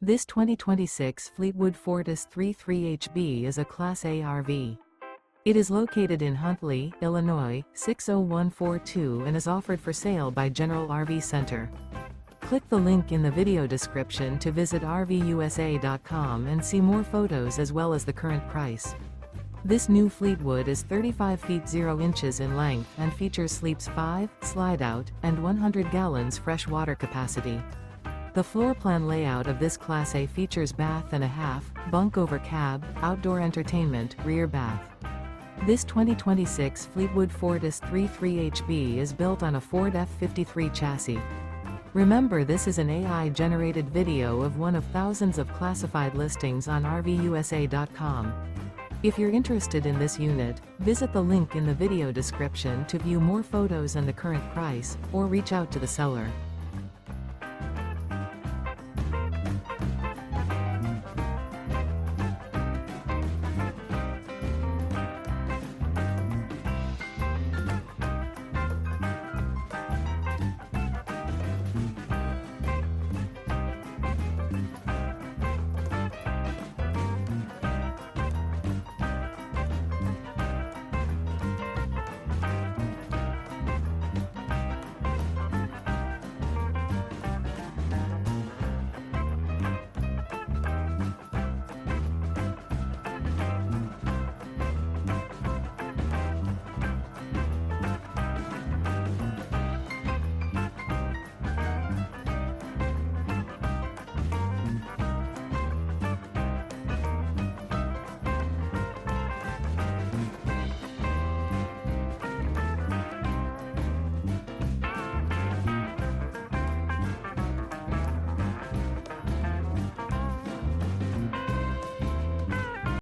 This 2026 Fleetwood Fortis 33HB is a Class A RV. It is located in Huntley, Illinois, 60142 and is offered for sale by General RV Center. Click the link in the video description to visit RVUSA.com and see more photos as well as the current price. This new Fleetwood is 35 feet 0 inches in length and features sleeps 5, slide-out, and 100 gallons fresh water capacity. The floor plan layout of this Class A features bath and a half, bunk over cab, outdoor entertainment, rear bath. This 2026 Fleetwood Fortis 33HB is built on a Ford F53 chassis. Remember, this is an AI-generated video of one of thousands of classified listings on RVUSA.com. If you're interested in this unit, visit the link in the video description to view more photos and the current price, or reach out to the seller.